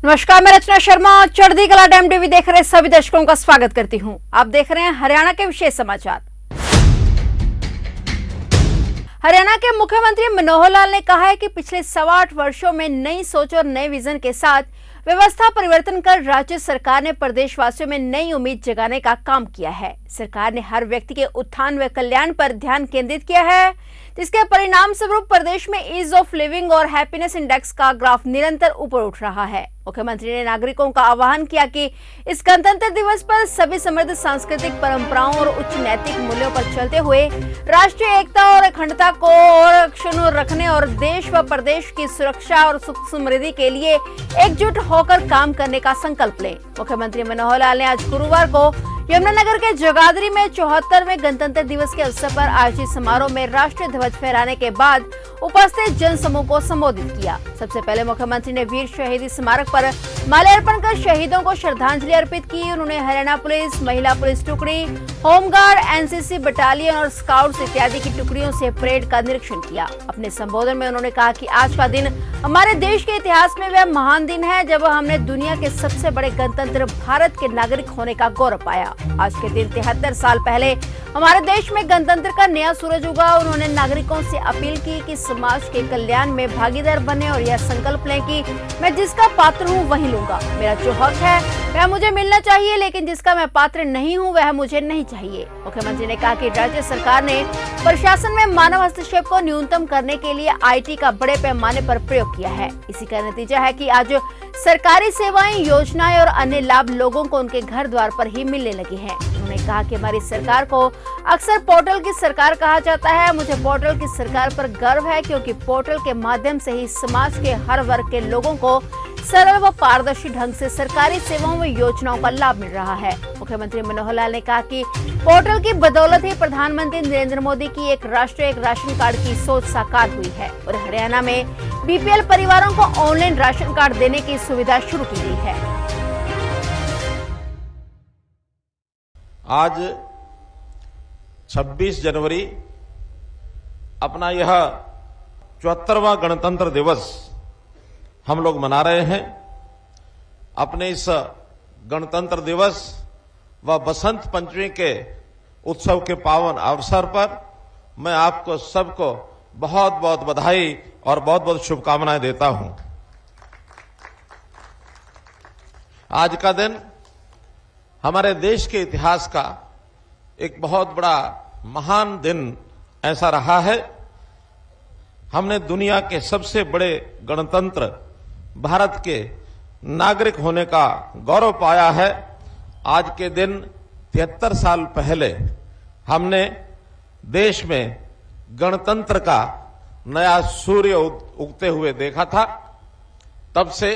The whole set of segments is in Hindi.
नमस्कार, मैं रचना शर्मा चढ़दी कला डैम टीवी देख रहे सभी दर्शकों का स्वागत करती हूं। आप देख रहे हैं हरियाणा के विशेष समाचार। हरियाणा के मुख्यमंत्री मनोहर लाल ने कहा है कि पिछले 8.25 वर्षों में नई सोच और नए विजन के साथ व्यवस्था परिवर्तन कर राज्य सरकार ने प्रदेशवासियों में नई उम्मीद जगाने का काम किया है। सरकार ने हर व्यक्ति के उत्थान व कल्याण पर ध्यान केंद्रित किया है, जिसके परिणाम स्वरूप प्रदेश में ईज ऑफ लिविंग और हैप्पीनेस इंडेक्स का ग्राफ निरंतर ऊपर उठ रहा है। मुख्यमंत्री ने नागरिकों का आह्वान किया कि इस गणतंत्र दिवस पर सभी समृद्ध सांस्कृतिक परंपराओं और उच्च नैतिक मूल्यों पर चलते हुए राष्ट्रीय एकता और अखंडता को और अक्षुण्ण रखने और देश व प्रदेश की सुरक्षा और सुख समृद्धि के लिए एकजुट होकर काम करने का संकल्प लें। मुख्यमंत्री मनोहर लाल ने आज गुरुवार को यमुनानगर के जगाधरी में 74वें गणतंत्र दिवस के अवसर पर आयोजित समारोह में राष्ट्रीय ध्वज फहराने के बाद उपस्थित जनसमूह को संबोधित किया। सबसे पहले मुख्यमंत्री ने वीर शहीदी स्मारक पर माल्यार्पण कर शहीदों को श्रद्धांजलि अर्पित की। उन्होंने हरियाणा पुलिस, महिला पुलिस टुकड़ी, होमगार्ड, एनसीसी बटालियन और स्काउट्स इत्यादि की टुकड़ियों से परेड का निरीक्षण किया। अपने संबोधन में उन्होंने कहा कि आज का दिन हमारे देश के इतिहास में वह महान दिन है जब हमने दुनिया के सबसे बड़े गणतंत्र भारत के नागरिक होने का गौरव पाया। आज के दिन 73 साल पहले हमारे देश में गणतंत्र का नया सूरज उगा। उन्होंने नागरिकों से अपील की कि समाज के कल्याण में भागीदार बने और यह संकल्प लें कि मैं जिसका पात्र हूं वही लूंगा। मेरा जो हक है वह मुझे मिलना चाहिए, लेकिन जिसका मैं पात्र नहीं हूं वह मुझे नहीं चाहिए। मुख्यमंत्री ने कहा कि राज्य सरकार ने प्रशासन में मानव हस्तक्षेप को न्यूनतम करने के लिए आईटी का बड़े पैमाने पर प्रयोग किया है। इसी का नतीजा है कि आज सरकारी सेवाएं, योजनाएं और अन्य लाभ लोगों को उनके घर द्वार पर ही मिलने लगे हैं। उन्होंने कहा कि हमारी सरकार को अक्सर पोर्टल की सरकार कहा जाता है। मुझे पोर्टल की सरकार पर गर्व है, क्योंकि पोर्टल के माध्यम से ही समाज के हर वर्ग के लोगों को सरल व पारदर्शी ढंग से सरकारी सेवाओं व योजनाओं का लाभ मिल रहा है। मुख्यमंत्री मनोहर लाल ने कहा कि पोर्टल की बदौलत ही प्रधानमंत्री नरेंद्र मोदी की एक राष्ट्र एक राशन कार्ड की सोच साकार हुई है और हरियाणा में बीपीएल परिवारों को ऑनलाइन राशन कार्ड देने की सुविधा शुरू की गई है। आज 26 जनवरी अपना यह 74वां गणतंत्र दिवस हम लोग मना रहे हैं। अपने इस गणतंत्र दिवस व बसंत पंचमी के उत्सव के पावन अवसर पर मैं आपको सबको बहुत बहुत बधाई और बहुत बहुत शुभकामनाएं देता हूं। आज का दिन हमारे देश के इतिहास का एक बहुत बड़ा महान दिन ऐसा रहा है। हमने दुनिया के सबसे बड़े गणतंत्र भारत के नागरिक होने का गौरव पाया है। आज के दिन 73 साल पहले हमने देश में गणतंत्र का नया सूर्य उगते हुए देखा था। तब से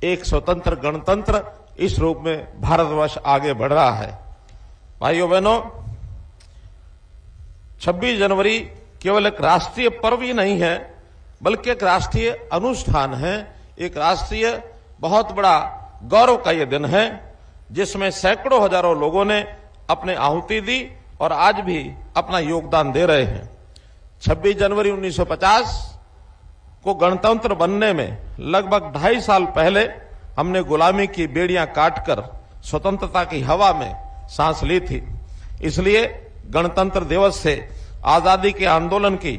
एक स्वतंत्र गणतंत्र इस रूप में भारतवर्ष आगे बढ़ रहा है। भाइयों बहनों, 26 जनवरी केवल एक राष्ट्रीय पर्व ही नहीं है, बल्कि एक राष्ट्रीय अनुष्ठान है, एक राष्ट्रीय बहुत बड़ा गौरव का यह दिन है, जिसमें सैकड़ों हजारों लोगों ने अपने आहुति दी और आज भी अपना योगदान दे रहे हैं। 26 जनवरी 1950 को गणतंत्र बनने में लगभग 2.5 साल पहले हमने गुलामी की बेड़ियां काटकर स्वतंत्रता की हवा में सांस ली थी। इसलिए गणतंत्र दिवस से आजादी के आंदोलन की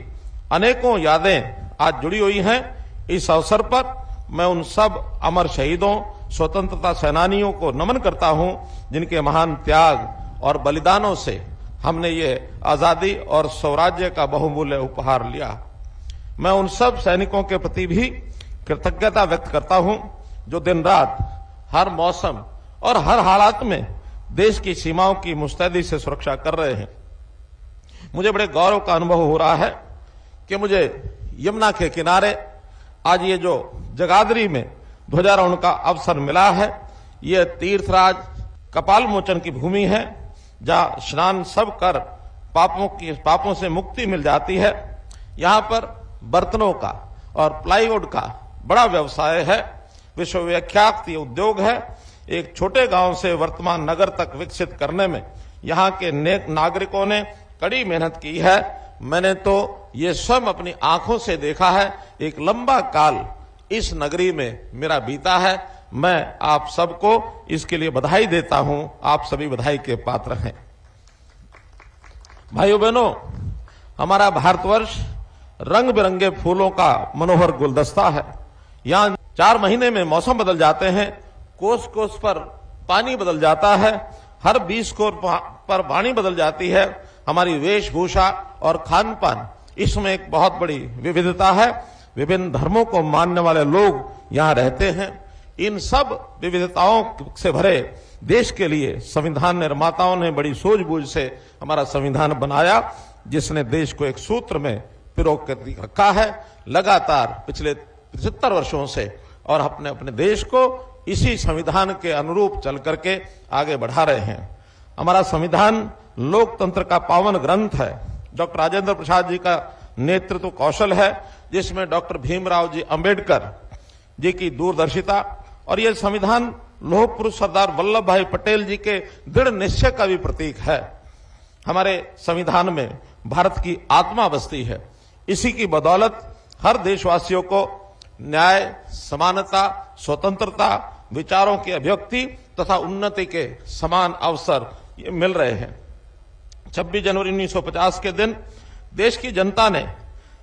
अनेकों यादें आज जुड़ी हुई हैं। इस अवसर पर मैं उन सब अमर शहीदों, स्वतंत्रता सेनानियों को नमन करता हूं, जिनके महान त्याग और बलिदानों से हमने ये आजादी और स्वराज्य का बहुमूल्य उपहार लिया। मैं उन सब सैनिकों के प्रति भी कृतज्ञता व्यक्त करता हूं, जो दिन रात हर मौसम और हर हालात में देश की सीमाओं की मुस्तैदी से सुरक्षा कर रहे हैं। मुझे बड़े गौरव का अनुभव हो रहा है कि मुझे यमुना के किनारे आज ये जो जगाधरी में ध्वजारोहण का अवसर मिला है, ये तीर्थराज कपाल मोचन की भूमि है, जहां स्नान सब कर पापों से मुक्ति मिल जाती है। यहां पर बर्तनों का और प्लाईवुड का बड़ा व्यवसाय है, विश्वविख्यात ये उद्योग है। एक छोटे गांव से वर्तमान नगर तक विकसित करने में यहां के नेक नागरिकों ने कड़ी मेहनत की है। मैंने तो ये स्वयं अपनी आंखों से देखा है। एक लंबा काल इस नगरी में मेरा बीता है। मैं आप सबको इसके लिए बधाई देता हूं। आप सभी बधाई के पात्र हैं। भाइयों बहनों, हमारा भारतवर्ष रंग बिरंगे फूलों का मनोहर गुलदस्ता है। यहाँ 4 महीने में मौसम बदल जाते हैं, कोस कोस पर पानी बदल जाता है, हर 20 कोस पर वाणी बदल जाती है। हमारी वेशभूषा और खान पान, इसमें एक बहुत बड़ी विविधता है। विभिन्न धर्मों को मानने वाले लोग यहाँ रहते हैं। इन सब विविधताओं से भरे देश के लिए संविधान निर्माताओं ने बड़ी सूझबूझ से हमारा संविधान बनाया, जिसने देश को एक सूत्र में पिरो कर रखा है लगातार पिछले 75 वर्षों से, और अपने अपने देश को इसी संविधान के अनुरूप चल करके आगे बढ़ा रहे हैं। हमारा संविधान लोकतंत्र का पावन ग्रंथ है। डॉक्टर राजेंद्र प्रसाद जी का नेतृत्व कौशल है, जिसमें डॉक्टर भीमराव जी अंबेडकर जी की दूरदर्शिता और यह संविधान लौह पुरुष सरदार वल्लभ भाई पटेल जी के दृढ़ निश्चय का भी प्रतीक है। हमारे संविधान में भारत की आत्मा बसती है। इसी की बदौलत हर देशवासियों को न्याय, समानता, स्वतंत्रता, विचारों की अभिव्यक्ति तथा उन्नति के समान अवसर ये मिल रहे हैं। 26 जनवरी 1950 के दिन देश की जनता ने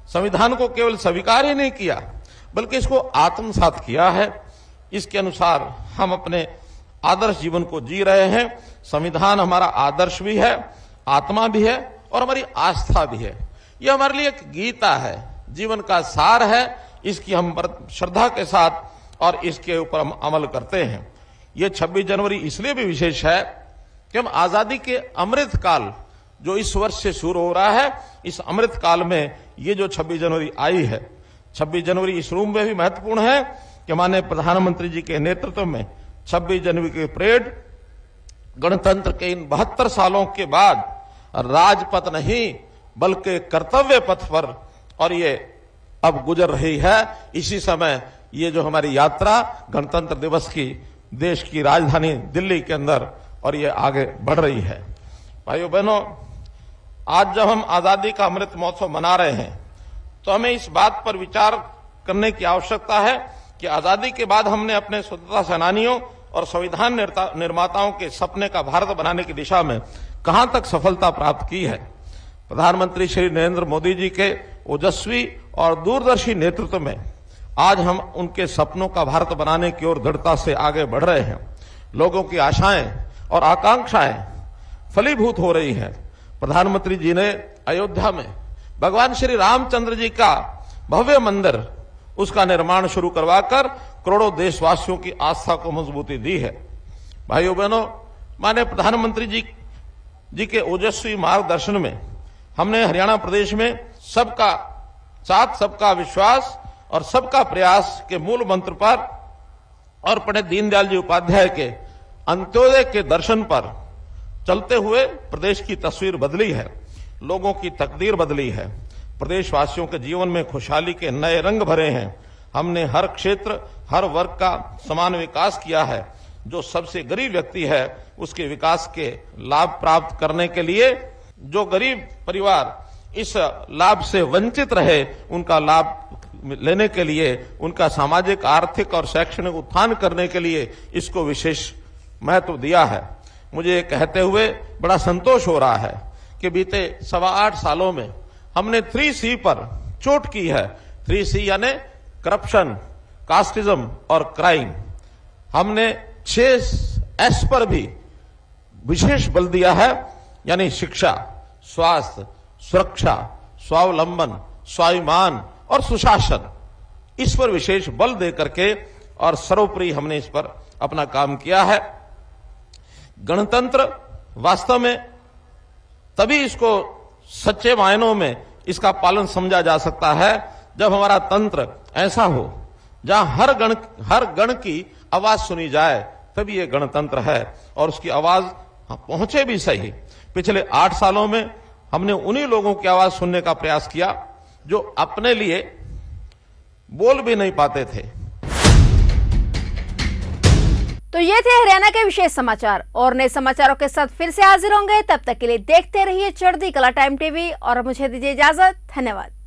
संविधान को केवल स्वीकार ही नहीं किया, बल्कि इसको आत्मसात किया है। इसके अनुसार हम अपने आदर्श जीवन को जी रहे हैं। संविधान हमारा आदर्श भी है, आत्मा भी है और हमारी आस्था भी है। यह हमारे लिए एक गीता है, जीवन का सार है। इसकी हम श्रद्धा के साथ और इसके ऊपर हम अमल करते हैं। यह 26 जनवरी इसलिए भी विशेष है कि हम आजादी के अमृत काल जो इस वर्ष से शुरू हो रहा है, इस अमृत काल में ये जो 26 जनवरी आई है, 26 जनवरी इस रूम में भी महत्वपूर्ण है कि माननीय प्रधानमंत्री जी के नेतृत्व में 26 जनवरी की परेड गणतंत्र के इन 72 सालों के बाद राजपथ नहीं बल्कि कर्तव्य पथ पर और ये अब गुजर रही है। इसी समय ये जो हमारी यात्रा गणतंत्र दिवस की देश की राजधानी दिल्ली के अंदर और ये आगे बढ़ रही है। भाइयों बहनों, आज जब हम आजादी का अमृत महोत्सव मना रहे हैं तो हमें इस बात पर विचार करने की आवश्यकता है कि आजादी के बाद हमने अपने स्वतंत्रता सेनानियों और संविधान निर्माताओं के सपने का भारत बनाने की दिशा में कहां तक सफलता प्राप्त की है। प्रधानमंत्री श्री नरेंद्र मोदी जी के ओजस्वी और दूरदर्शी नेतृत्व में आज हम उनके सपनों का भारत बनाने की ओर दृढ़ता से आगे बढ़ रहे हैं। लोगों की आशाएं और आकांक्षाएं फलीभूत हो रही हैं। प्रधानमंत्री जी ने अयोध्या में भगवान श्री रामचंद्र जी का भव्य मंदिर, उसका निर्माण शुरू करवाकर करोड़ों देशवासियों की आस्था को मजबूती दी है। भाइयों बहनों, माननीय प्रधानमंत्री जी के ओजस्वी मार्गदर्शन में हमने हरियाणा प्रदेश में सबका साथ, सबका विश्वास और सबका प्रयास के मूल मंत्र पर और पंडित दीनदयाल जी उपाध्याय के अंत्योदय के दर्शन पर चलते हुए प्रदेश की तस्वीर बदली है, लोगों की तकदीर बदली है, प्रदेशवासियों के जीवन में खुशहाली के नए रंग भरे हैं। हमने हर क्षेत्र, हर वर्ग का समान विकास किया है। जो सबसे गरीब व्यक्ति है उसके विकास के लाभ प्राप्त करने के लिए, जो गरीब परिवार इस लाभ से वंचित रहे, उनका लाभ लेने के लिए, उनका सामाजिक, आर्थिक और शैक्षणिक उत्थान करने के लिए इसको विशेष महत्व दिया है। मुझे ये कहते हुए बड़ा संतोष हो रहा है कि बीते 8.25 सालों में हमने 3C पर चोट की है। 3C यानी करप्शन, कास्टिज्म और क्राइम। हमने 6S पर भी विशेष बल दिया है, यानी शिक्षा, स्वास्थ्य, सुरक्षा, स्वावलंबन, स्वाभिमान और सुशासन। इस पर विशेष बल दे करके और सर्वोपरि हमने इस पर अपना काम किया है। गणतंत्र वास्तव में तभी इसको सच्चे मायनों में इसका पालन समझा जा सकता है जब हमारा तंत्र ऐसा हो जहां हर गण की आवाज सुनी जाए, तभी ये गणतंत्र है और उसकी आवाज पहुंचे भी सही। पिछले 8 सालों में हमने उन्हीं लोगों की आवाज सुनने का प्रयास किया जो अपने लिए बोल भी नहीं पाते थे। तो ये थे हरियाणा के विशेष समाचार, और नए समाचारों के साथ फिर से हाजिर होंगे। तब तक के लिए देखते रहिए चढ़ती कला टाइम टीवी और मुझे दीजिए इजाजत। धन्यवाद।